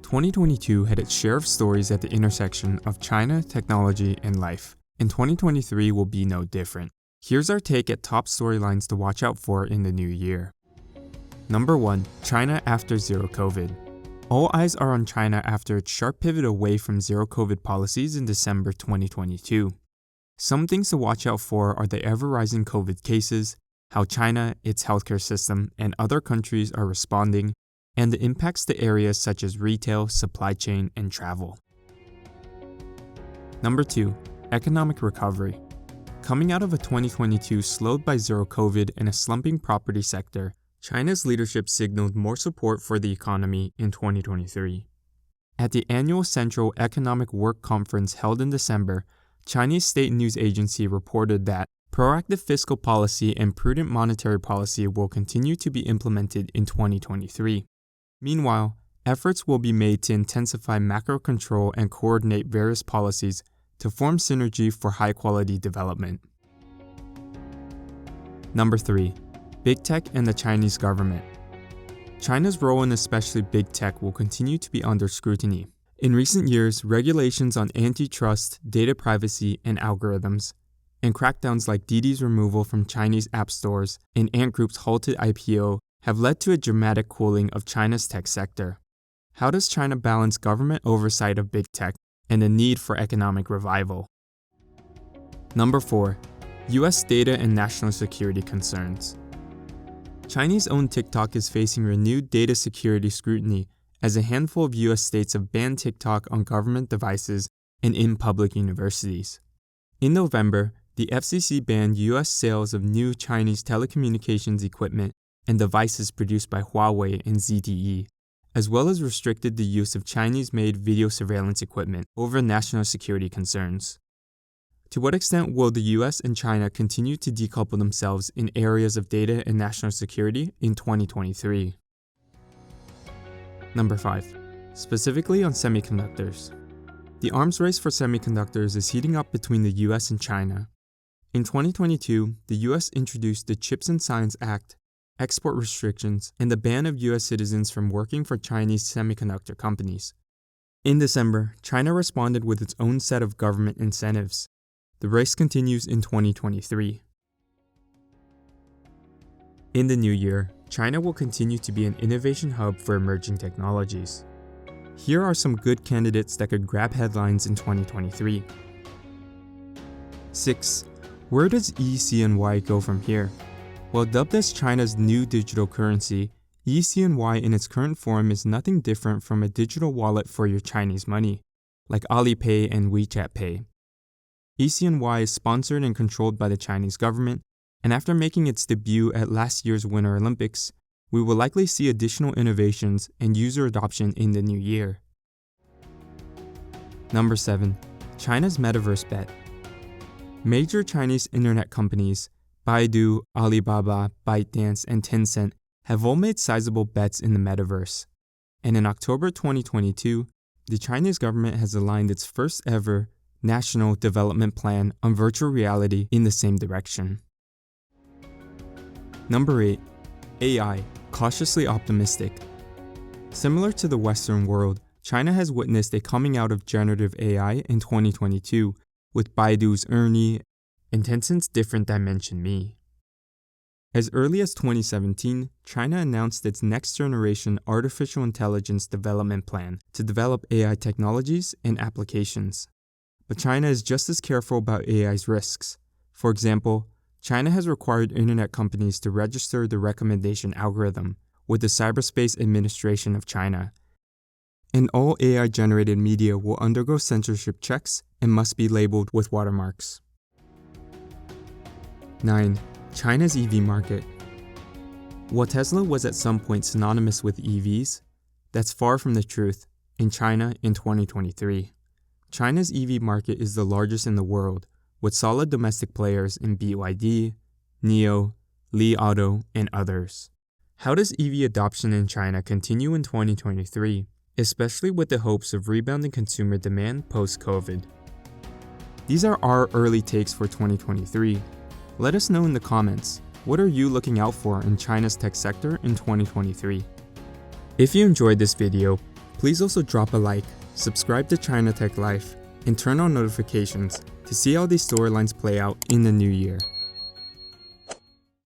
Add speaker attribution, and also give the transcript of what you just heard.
Speaker 1: 2022 had its share of stories at the intersection of China, technology, and life, and 2023 will be no different. Here's our take at top storylines to watch out for in the new year. Number 1. China after Zero COVID. All eyes are on China after its sharp pivot away from Zero COVID policies in December 2022. Some things to watch out for are the ever-rising COVID cases, how China, its healthcare system, and other countries are responding, and the impacts to areas such as retail, supply chain, and travel. Number 2. Economic recovery. Coming out of a 2022 slowed by Zero COVID and a slumping property sector, China's leadership signaled more support for the economy in 2023. At the annual Central Economic Work Conference held in December, Chinese state news agency reported that proactive fiscal policy and prudent monetary policy will continue to be implemented in 2023. Meanwhile, efforts will be made to intensify macro control and coordinate various policies to form synergy for high-quality development. Number 3. Big Tech and the Chinese government. China's role in especially Big Tech will continue to be under scrutiny. In recent years, regulations on antitrust, data privacy, and algorithms, and crackdowns like Didi's removal from Chinese app stores and Ant Group's halted IPO have led to a dramatic cooling of China's tech sector. How does China balance government oversight of Big Tech and the need for economic revival? Number 4. US data and national security concerns. Chinese-owned TikTok is facing renewed data security scrutiny as a handful of US states have banned TikTok on government devices and in public universities. In November, the FCC banned US sales of new Chinese telecommunications equipment and devices produced by Huawei and ZTE, as well as restricted the use of Chinese-made video surveillance equipment over national security concerns. To what extent will the US and China continue to decouple themselves in areas of data and national security in 2023? Number 5. Specifically on semiconductors. The arms race for semiconductors is heating up between the US and China. In 2022, the US introduced the CHIPS and Science Act, export restrictions, and the ban of US citizens from working for Chinese semiconductor companies. In December, China responded with its own set of government incentives. The race continues in 2023. In the new year, China will continue to be an innovation hub for emerging technologies. Here are some good candidates that could grab headlines in 2023. 6. Where does eCNY go from here? While dubbed as China's new digital currency, eCNY in its current form is nothing different from a digital wallet for your Chinese money, like Alipay and WeChat Pay. eCNY is sponsored and controlled by the Chinese government, and after making its debut at last year's Winter Olympics, we will likely see additional innovations and user adoption in the new year. Number 7. China's metaverse bet. Major Chinese internet companies, Baidu, Alibaba, ByteDance, and Tencent have all made sizable bets in the metaverse. And in October 2022, the Chinese government has aligned its first ever national development plan on virtual reality in the same direction. Number 8. AI, cautiously optimistic. Similar to the Western world, China has witnessed a coming out of generative AI in 2022 with Baidu's Ernie and Tencent's Different Dimension Me. As early as 2017, China announced its next-generation artificial intelligence development plan to develop AI technologies and applications. But China is just as careful about AI's risks. For example, China has required internet companies to register the recommendation algorithm with the Cyberspace Administration of China. And all AI-generated media will undergo censorship checks and must be labeled with watermarks. 9. China's EV market. While Tesla was at some point synonymous with EVs, that's far from the truth in China in 2023. China's EV market is the largest in the world, with solid domestic players in BYD, NIO, Li Auto, and others. How does EV adoption in China continue in 2023, especially with the hopes of rebounding consumer demand post-COVID? These are our early takes for 2023. Let us know in the comments, what are you looking out for in China's tech sector in 2023? If you enjoyed this video, Please also drop a like, subscribe to China Tech Life, and turn on notifications to see how these storylines play out in the new year.